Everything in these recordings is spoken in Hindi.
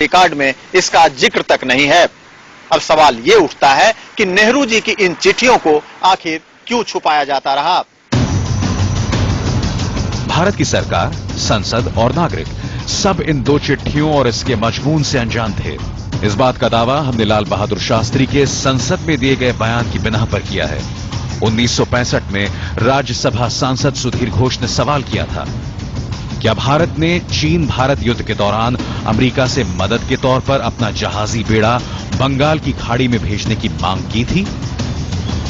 रिकॉर्ड में इसका जिक्र तक नहीं है। अब सवाल ये उठता है कि नेहरू जी की इन चिट्ठियों को आखिर क्यों छुपाया जाता रहा। भारत की सरकार, संसद और नागरिक सब इन दो चिट्ठियों और इसके मजमून से अनजान थे। इस बात का दावा हमने लाल बहादुर शास्त्री के संसद में दिए गए बयान की बिना पर किया है। 1965 में राज्यसभा सांसद सुधीर घोष ने सवाल किया था, क्या भारत ने चीन भारत युद्ध के दौरान अमेरिका से मदद के तौर पर अपना जहाजी बेड़ा बंगाल की खाड़ी में भेजने की मांग की थी?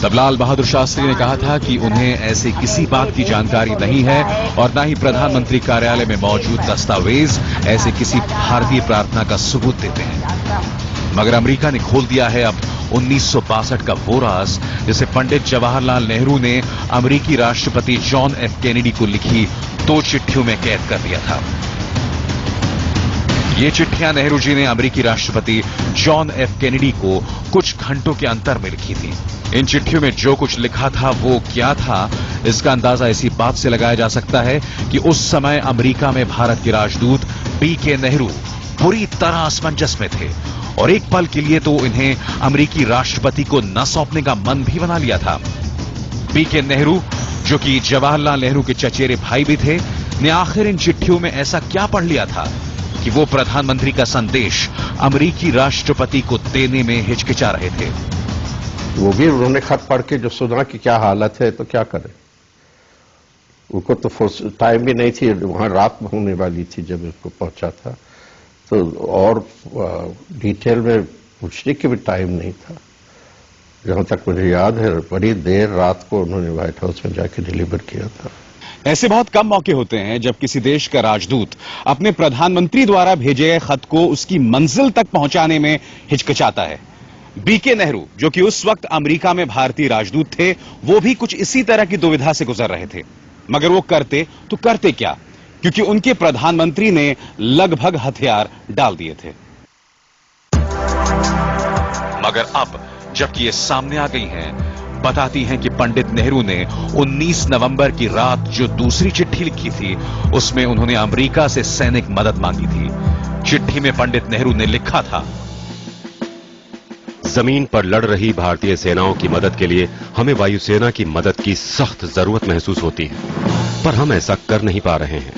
तब लाल बहादुर शास्त्री ने कहा था कि उन्हें ऐसे किसी बात की जानकारी नहीं है और न ही प्रधानमंत्री कार्यालय में मौजूद दस्तावेज ऐसे किसी भारतीय प्रार्थना का सबूत देते हैं। मगर अमेरिका ने खोल दिया है अब 1962 का वो राज जिसे पंडित जवाहरलाल नेहरू ने अमेरिकी राष्ट्रपति जॉन एफ कैनेडी को लिखी 2 चिट्ठियों में कैद कर दिया था। ये चिट्ठियां नेहरू जी ने अमेरिकी राष्ट्रपति जॉन एफ कैनेडी को कुछ घंटों के अंतर में लिखी थी। इन चिट्ठियों में जो कुछ लिखा था वो क्या था, इसका अंदाजा इसी बात से लगाया जा सकता है कि उस समय अमेरिका में भारत के राजदूत पीके नेहरू पूरी तरह असमंजस में थे और एक पल के लिए तो इन्हें अमेरिकी राष्ट्रपति को न सौंपने का मन भी बना लिया था। पीके नेहरू, जो कि जवाहरलाल नेहरू के चचेरे भाई भी थे, ने आखिर इन चिट्ठियों में ऐसा क्या पढ़ लिया था कि वो प्रधानमंत्री का संदेश अमेरिकी राष्ट्रपति को देने में हिचकिचा रहे थे। वो भी उन्होंने खत पढ़ के जो सुना कि क्या हालत है तो क्या करें। उनको तो टाइम भी नहीं थी, वहां रात होने वाली थी जब उसको पहुंचा था, तो और डिटेल में पूछने के भी टाइम नहीं था। जहां तक मुझे याद है बड़ी देर रात को उन्होंने व्हाइट हाउस में जाके डिलीवर किया था। ऐसे बहुत कम मौके होते हैं जब किसी देश का राजदूत अपने प्रधानमंत्री द्वारा भेजे गए खत को उसकी मंजिल तक पहुंचाने में हिचकिचाता है। बीके नेहरू, जो कि उस वक्त अमेरिका में भारतीय राजदूत थे, वो भी कुछ इसी तरह की दुविधा से गुजर रहे थे। मगर वो करते तो करते क्या, क्योंकि उनके प्रधानमंत्री ने लगभग हथियार डाल दिए थे। मगर अब जबकि ये सामने आ गई हैं, बताती हैं कि पंडित नेहरू ने 19 नवंबर की रात जो दूसरी चिट्ठी लिखी थी, उसमें उन्होंने अमेरिका से सैनिक मदद मांगी थी। चिट्ठी में पंडित नेहरू ने लिखा था, जमीन पर लड़ रही भारतीय सेनाओं की मदद के लिए हमें वायुसेना की मदद की सख्त जरूरत महसूस होती है, पर हम ऐसा कर नहीं पा रहे हैं।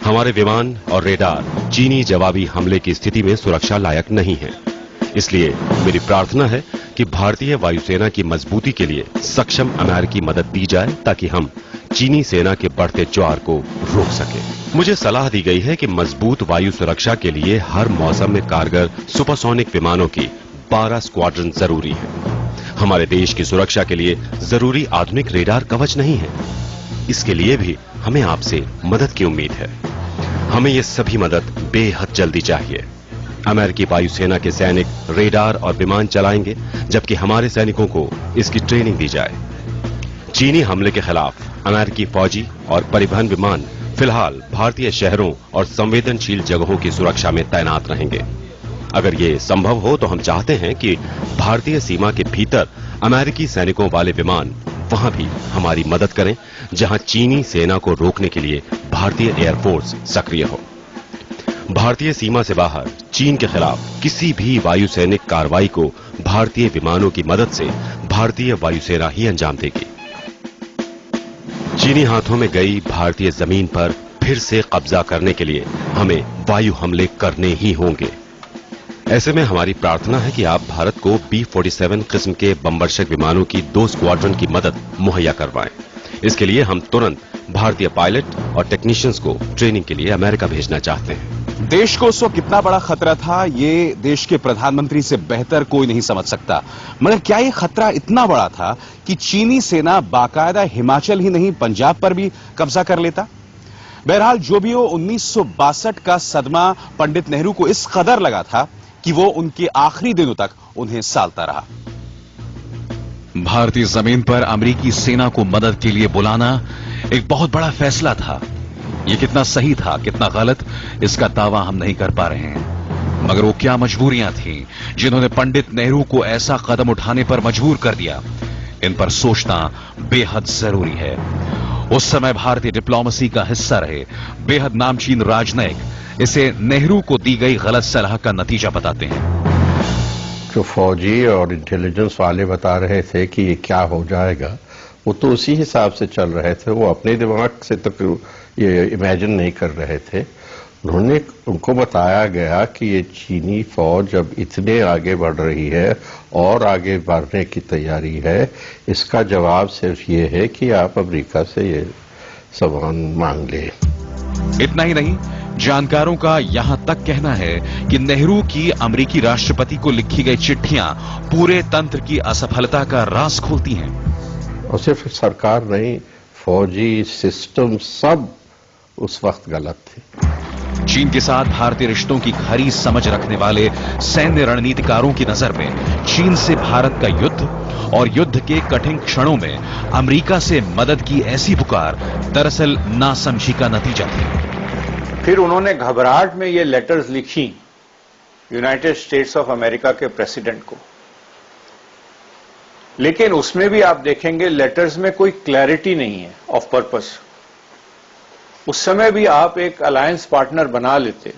हमारे विमान और रेडार चीनी जवाबी हमले की स्थिति में सुरक्षा लायक नहीं है। इसलिए मेरी प्रार्थना है कि भारतीय वायुसेना की मजबूती के लिए सक्षम अमेरिकी मदद दी जाए ताकि हम चीनी सेना के बढ़ते ज्वार को रोक सके। मुझे सलाह दी गई है कि मजबूत वायु सुरक्षा के लिए हर मौसम में कारगर सुपरसोनिक विमानों की 12 स्क्वाड्रन जरूरी है। हमारे देश की सुरक्षा के लिए जरूरी आधुनिक रेडार कवच नहीं है। इसके लिए भी हमें आपसे मदद की उम्मीद है। हमें ये सभी मदद बेहद जल्दी चाहिए। अमेरिकी वायुसेना के सैनिक रेडार और विमान चलाएंगे, जबकि हमारे सैनिकों को इसकी ट्रेनिंग दी जाए। चीनी हमले के खिलाफ अमेरिकी फौजी और परिवहन विमान फिलहाल भारतीय शहरों और संवेदनशील जगहों की सुरक्षा में तैनात रहेंगे। अगर ये संभव हो तो हम चाहते हैं कि भारतीय सीमा के भीतर अमेरिकी सैनिकों वाले विमान वहां भी हमारी मदद करें, जहां चीनी सेना को रोकने के लिए भारतीय एयरफोर्स सक्रिय हो। भारतीय सीमा से बाहर चीन के खिलाफ किसी भी वायुसैनिक कार्रवाई को भारतीय विमानों की मदद से भारतीय वायुसेना ही अंजाम देगी। चीनी हाथों में गई भारतीय जमीन पर फिर से कब्जा करने के लिए हमें वायु हमले करने ही होंगे। ऐसे में हमारी प्रार्थना है कि आप भारत को B-47 किस्म के बमवर्षक विमानों की 2 स्क्वाड्रन की मदद मुहैया करवाएं। इसके लिए हम तुरंत भारतीय पायलट और टेक्नीशियंस को ट्रेनिंग के लिए अमेरिका भेजना चाहते हैं। देश को उस वक्त कितना बड़ा खतरा था, ये देश के प्रधानमंत्री से बेहतर कोई नहीं समझ सकता। मगर क्या ये खतरा इतना बड़ा था कि चीनी सेना बाकायदा हिमाचल ही नहीं पंजाब पर भी कब्जा कर लेता? बहरहाल जो भी हो, 1962 का सदमा पंडित नेहरू को इस कदर लगा था कि वो उनके आखिरी दिनों तक उन्हें सालता रहा। भारतीय जमीन पर अमेरिकी सेना को मदद के लिए बुलाना एक बहुत बड़ा फैसला था। ये कितना सही था, कितना गलत, इसका दावा हम नहीं कर पा रहे हैं। मगर वो क्या मजबूरियां थीं जिन्होंने पंडित नेहरू को ऐसा कदम उठाने पर मजबूर कर दिया, इन पर सोचना बेहद जरूरी है। उस समय भारतीय डिप्लोमेसी का हिस्सा रहे बेहद नामचीन राजनयिक इसे नेहरू को दी गई गलत सलाह का नतीजा बताते हैं। जो फौजी और इंटेलिजेंस वाले बता रहे थे कि ये क्या हो जाएगा, वो तो उसी हिसाब से चल रहे थे। वो अपने दिमाग से तो ये इमेजिन नहीं कर रहे थे। उनको बताया गया कि ये चीनी फौज अब इतने आगे बढ़ रही है और आगे बढ़ने की तैयारी है, इसका जवाब सिर्फ ये है कि आप अमेरिका से ये सामान मांग ले। इतना ही नहीं, जानकारों का यहां तक कहना है कि नेहरू की अमेरिकी राष्ट्रपति को लिखी गई चिट्ठियां पूरे तंत्र की असफलता का राज खोलती हैं। और सिर्फ सरकार नहीं, फौजी सिस्टम सब उस वक्त गलत थे। चीन के साथ भारतीय रिश्तों की खरी समझ रखने वाले सैन्य रणनीतिकारों की नजर में चीन से भारत का युद्ध और युद्ध के कठिन क्षणों में अमेरिका से मदद की ऐसी पुकार दरअसल नासमझी का नतीजा थी। फिर उन्होंने घबराहट में ये लेटर्स लिखी यूनाइटेड स्टेट्स ऑफ अमेरिका के प्रेसिडेंट को, लेकिन उसमें भी आप देखेंगे लेटर्स में कोई क्लैरिटी नहीं है ऑफ पर्पस। उस समय भी आप एक अलायंस पार्टनर बना लेते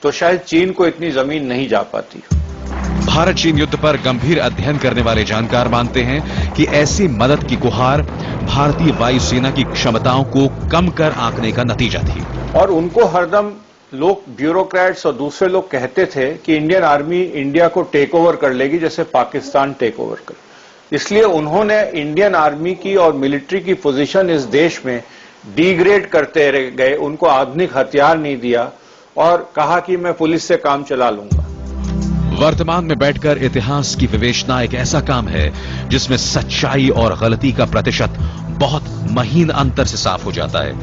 तो शायद चीन को इतनी जमीन नहीं जा पाती। भारत चीन युद्ध पर गंभीर अध्ययन करने वाले जानकार मानते हैं कि ऐसी मदद की गुहार भारतीय वायुसेना की क्षमताओं को कम कर आंकने का नतीजा थी। और उनको हरदम लोग, ब्यूरोक्रेट्स और दूसरे लोग कहते थे कि इंडियन आर्मी इंडिया को टेक ओवर कर लेगी जैसे पाकिस्तान टेक ओवर कर। इसलिए उन्होंने इंडियन आर्मी की और मिलिट्री की पोजीशन इस देश में डिग्रेड करते रह गए, उनको आधुनिक हथियार नहीं दिया और कहा कि मैं पुलिस से काम चला लूंगा। वर्तमान में बैठकर इतिहास की विवेचना एक ऐसा काम है जिसमें सच्चाई और गलती का प्रतिशत बहुत महीन अंतर से साफ हो जाता है।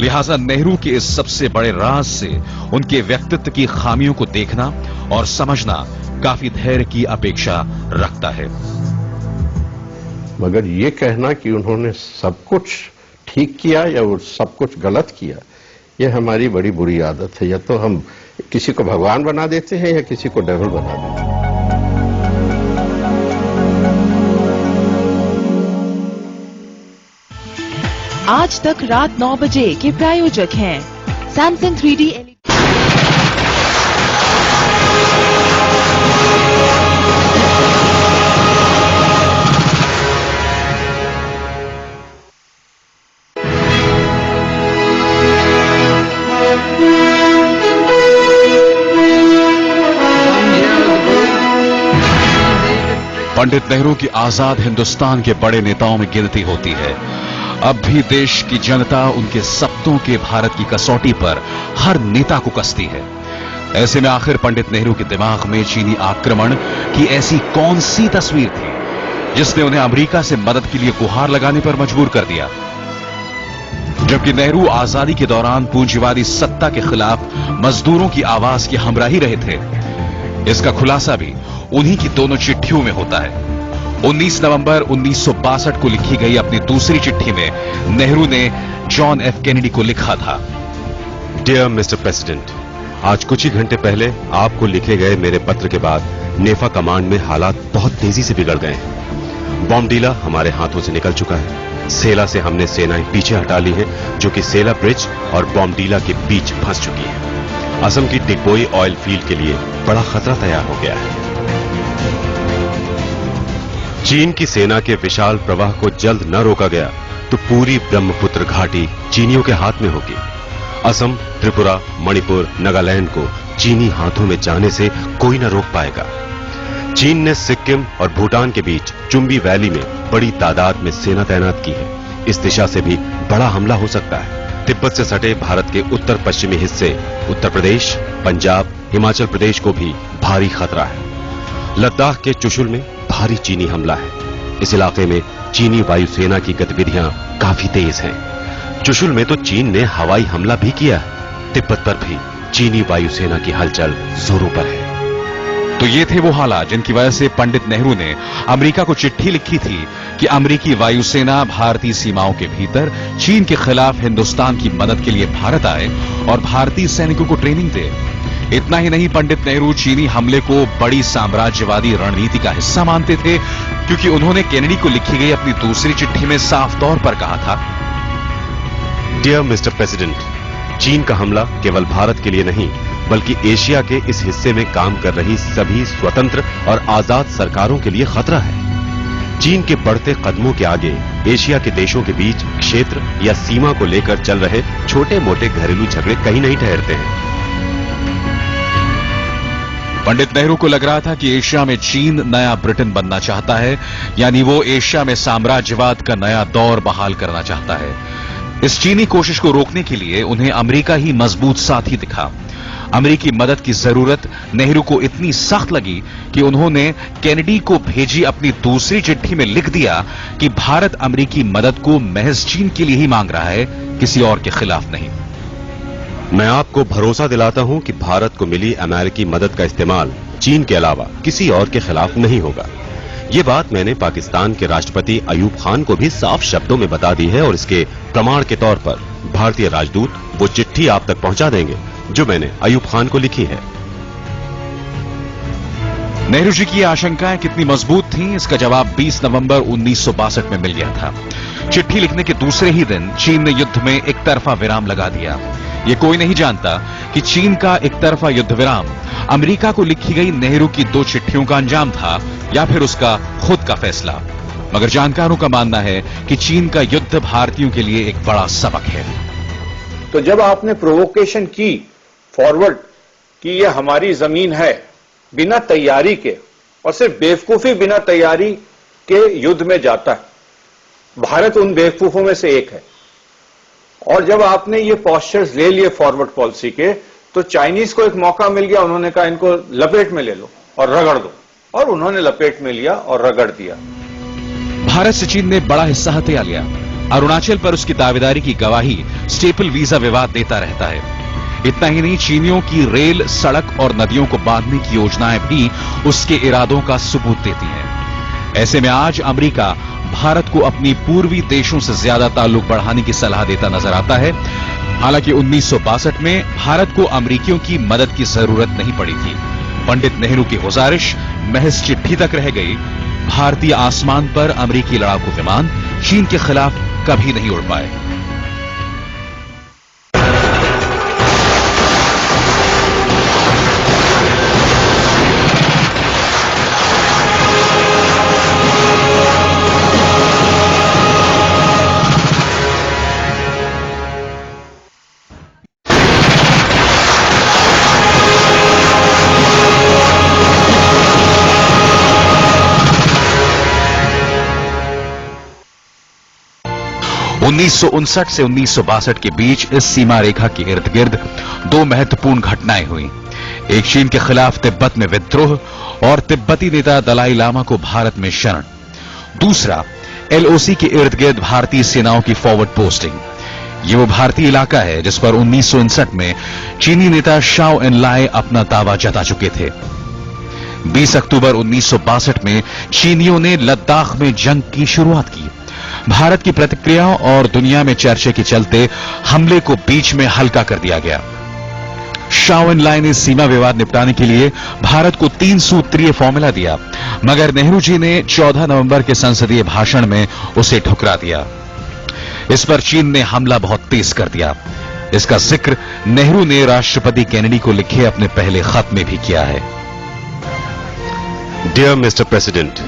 लिहाजा नेहरू के इस सबसे बड़े राज से उनके व्यक्तित्व की खामियों को देखना और समझना काफी धैर्य की अपेक्षा रखता है। मगर ये कहना कि उन्होंने सब कुछ ठीक किया या वो सब कुछ गलत किया, ये हमारी बड़ी बुरी आदत है। या तो हम किसी को भगवान बना देते हैं या किसी को डेविल बना देते हैं। आज तक रात 9 बजे के प्रायोजक हैं Samsung 3D LED। Pandit Nehru की आजाद हिंदुस्तान के बड़े नेताओं में गिनती होती है। अब भी देश की जनता उनके सपनों के भारत की कसौटी पर हर नेता को कसती है। ऐसे में आखिर पंडित नेहरू के दिमाग में चीनी आक्रमण की ऐसी कौन सी तस्वीर थी जिसने उन्हें अमेरिका से मदद के लिए गुहार लगाने पर मजबूर कर दिया? जबकि नेहरू आजादी के दौरान पूंजीवादी सत्ता के खिलाफ मजदूरों की आवाज की हमराही रहे थे। इसका खुलासा भी उन्हीं की दोनों चिट्ठियों में होता है। 19 नवंबर 1962 को लिखी गई अपनी दूसरी चिट्ठी में नेहरू ने जॉन एफ कैनेडी को लिखा था, डियर मिस्टर प्रेसिडेंट, आज कुछ ही घंटे पहले आपको लिखे गए मेरे पत्र के बाद नेफा कमांड में हालात बहुत तेजी से बिगड़ गए हैं। बॉम्बडीला हमारे हाथों से निकल चुका है। सेला से हमने सेनाएं पीछे हटा ली हैं, जो कि सेला ब्रिज और बॉम्बडीला के बीच फंस चुकी है। असम की टिग्बोई ऑयल फील्ड के लिए बड़ा खतरा तैयार हो गया है। चीन की सेना के विशाल प्रवाह को जल्द न रोका गया तो पूरी ब्रह्मपुत्र घाटी चीनियों के हाथ में होगी। असम, त्रिपुरा, मणिपुर, नागालैंड को चीनी हाथों में जाने से कोई न रोक पाएगा। चीन ने सिक्किम और भूटान के बीच चुम्बी वैली में बड़ी तादाद में सेना तैनात की है। इस दिशा से भी बड़ा हमला हो सकता है। तिब्बत से सटे भारत के उत्तर पश्चिमी हिस्से उत्तर प्रदेश, पंजाब, हिमाचल प्रदेश को भी भारी खतरा है। लद्दाख के चुशुल में भारी चीनी हमला है। इस इलाके में चीनी वायुसेना की गतिविधियां काफी तेज हैं। चुशुल में तो चीन ने हवाई हमला भी किया। तिब्बत पर भी चीनी वायुसेना की हलचल जोरों पर है। तो ये थे वो हालात जिनकी वजह से पंडित नेहरू ने अमेरिका को चिट्ठी लिखी थी कि अमेरिकी वायुसेना भारतीय सीमाओं के भीतर चीन के खिलाफ हिंदुस्तान की मदद के लिए भारत आए और भारतीय सैनिकों को ट्रेनिंग दे। इतना ही नहीं, पंडित नेहरू चीनी हमले को बड़ी साम्राज्यवादी रणनीति का हिस्सा मानते थे, क्योंकि उन्होंने कैनेडी को लिखी गई अपनी दूसरी चिट्ठी में साफ तौर पर कहा था, डियर मिस्टर प्रेसिडेंट, चीन का हमला केवल भारत के लिए नहीं बल्कि एशिया के इस हिस्से में काम कर रही सभी स्वतंत्र और आजाद सरकारों के लिए खतरा है। चीन के बढ़ते कदमों के आगे एशिया के देशों के बीच क्षेत्र या सीमा को लेकर चल रहे छोटे मोटे घरेलू झगड़े कहीं नहीं ठहरते हैं। पंडित नेहरू को लग रहा था कि एशिया में चीन नया ब्रिटेन बनना चाहता है, यानी वो एशिया में साम्राज्यवाद का नया दौर बहाल करना चाहता है। इस चीनी कोशिश को रोकने के लिए उन्हें अमेरिका ही मजबूत साथी दिखा। अमेरिकी मदद की जरूरत नेहरू को इतनी सख्त लगी कि उन्होंने केनेडी को भेजी अपनी दूसरी चिट्ठी में लिख दिया कि भारत अमेरिकी मदद को महज चीन के लिए ही मांग रहा है, किसी और के खिलाफ नहीं। मैं आपको भरोसा दिलाता हूं कि भारत को मिली अमेरिकी मदद का इस्तेमाल चीन के अलावा किसी और के खिलाफ नहीं होगा। ये बात मैंने पाकिस्तान के राष्ट्रपति अयूब खान को भी साफ शब्दों में बता दी है और इसके प्रमाण के तौर पर भारतीय राजदूत वो चिट्ठी आप तक पहुंचा देंगे जो मैंने अयूब खान को लिखी है। नेहरू जी की आशंकाएं कितनी मजबूत थीं, इसका जवाब 20 नवंबर 1962 में मिल गया था। चिट्ठी लिखने के दूसरे ही दिन चीन ने युद्ध में एक तरफा विराम लगा दिया। ये कोई नहीं जानता कि चीन का एक तरफा युद्ध विराम अमेरिका को लिखी गई नेहरू की 2 चिट्ठियों का अंजाम था या फिर उसका खुद का फैसला। मगर जानकारों का मानना है कि चीन का युद्ध भारतीयों के लिए एक बड़ा सबक है। तो जब आपने प्रोवोकेशन की फॉरवर्ड कि ये हमारी जमीन है बिना तैयारी के, और सिर्फ बेवकूफी बिना तैयारी के युद्ध में जाता है, भारत उन बेवकूफों में से एक है। और जब आपने ये पॉस्चर्स ले लिए फॉरवर्ड पॉलिसी के, तो चाइनीज को एक मौका मिल गया, उन्होंने कहा इनको लपेट में ले लो और रगड़ दो, और उन्होंने लपेट में लिया और रगड़ दिया। भारत से चीन ने बड़ा हिस्सा हथिया लिया। अरुणाचल पर उसकी दावेदारी की गवाही स्टेपल वीजा विवाद देता रहता है। इतना ही नहीं, चीनियों की रेल, सड़क और नदियों को बांधने की योजनाएं भी उसके इरादों का सबूत देती हैं। ऐसे में आज अमेरिका भारत को अपनी पूर्वी देशों से ज्यादा ताल्लुक बढ़ाने की सलाह देता नजर आता है। हालांकि 1962 में भारत को अमेरिकियों की मदद की जरूरत नहीं पड़ी थी। पंडित नेहरू की गुजारिश महज चिट्ठी तक रह गई। भारतीय आसमान पर अमेरिकी लड़ाकू विमान चीन के खिलाफ कभी नहीं उड़ पाए। उन्नीस से 1962 के बीच इस सीमा रेखा के इर्द गिर्द 2 महत्वपूर्ण घटनाएं हुई। एक चीन के खिलाफ तिब्बत में विद्रोह और तिब्बती नेता दलाई लामा को भारत में शरण। दूसरा, एलओसी के इर्द गिर्द भारतीय सेनाओं की फॉरवर्ड पोस्टिंग। ये वो भारतीय इलाका है जिस पर 1959 में चीनी नेता शाओ एनलाई अपना दावा जता चुके थे। 20 अक्टूबर 1962 में चीनियों ने लद्दाख में जंग की शुरुआत की। भारत की प्रतिक्रिया और दुनिया में चर्चे के चलते हमले को बीच में हल्का कर दिया गया। शाओ एनलाई ने सीमा विवाद निपटाने के लिए भारत को 3 सूत्रीय फॉर्मूला दिया, मगर नेहरू जी ने 14 नवंबर के संसदीय भाषण में उसे ठुकरा दिया। इस पर चीन ने हमला बहुत तेज कर दिया। इसका जिक्र नेहरू ने राष्ट्रपति केनेडी को लिखे अपने पहले खत में भी किया है। डियर मिस्टर प्रेसिडेंट,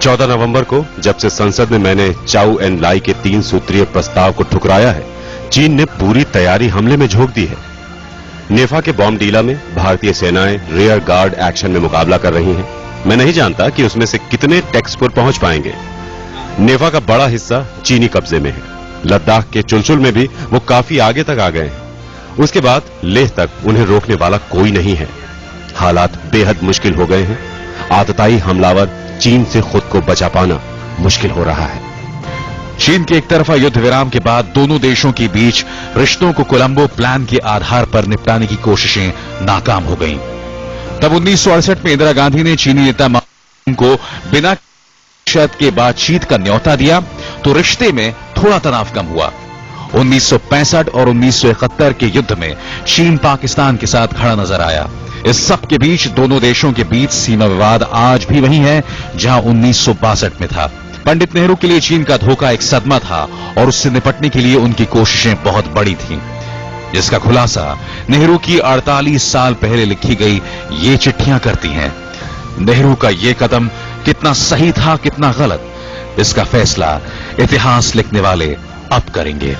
14 नवंबर को जब से संसद में मैंने चाउ एन लाई के 3 सूत्रीय प्रस्ताव को ठुकराया है, चीन ने पूरी तैयारी हमले में झोंक दी है। नेफा के बॉम्ब डीला में भारतीय सेनाएं रियर गार्ड एक्शन में मुकाबला कर रही हैं। मैं नहीं जानता कि उसमें से कितने टेक्सपुर पहुंच पाएंगे। नेफा का बड़ा हिस्सा चीनी कब्जे में है। लद्दाख के चुलचुल में भी वो काफी आगे तक आ गए हैं। उसके बाद लेह तक उन्हें रोकने वाला कोई नहीं है। हालात बेहद मुश्किल हो गए हैं। आतताई हमलावर चीन से खुद को बचा पाना मुश्किल हो रहा है। चीन के एक तरफा युद्ध विराम के बाद दोनों देशों के बीच रिश्तों को कोलंबो प्लान के आधार पर निपटाने की कोशिशें नाकाम हो गईं। तब 1968 में इंदिरा गांधी ने चीनी नेता माओ को बिना शर्त के बातचीत का न्योता दिया तो रिश्ते में थोड़ा तनाव कम हुआ। 1965 और 1971 के युद्ध में चीन पाकिस्तान के साथ खड़ा नजर आया। इस सब के बीच दोनों देशों के बीच सीमा विवाद आज भी वही है जहां 1962 में था। पंडित नेहरू के लिए चीन का धोखा एक सदमा था और उससे निपटने के लिए उनकी कोशिशें बहुत बड़ी थीं। जिसका खुलासा नेहरू की 48 साल पहले लिखी गई ये चिट्ठियां करती हैं। नेहरू का ये कदम कितना सही था, कितना गलत, इसका फैसला इतिहास लिखने वाले अब करेंगे।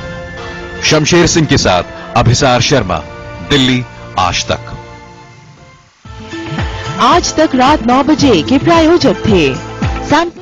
शमशेर सिंह के साथ अभिसार शर्मा, दिल्ली, आज तक। आज तक रात 9 बजे के प्रायोजक थे सैमसंग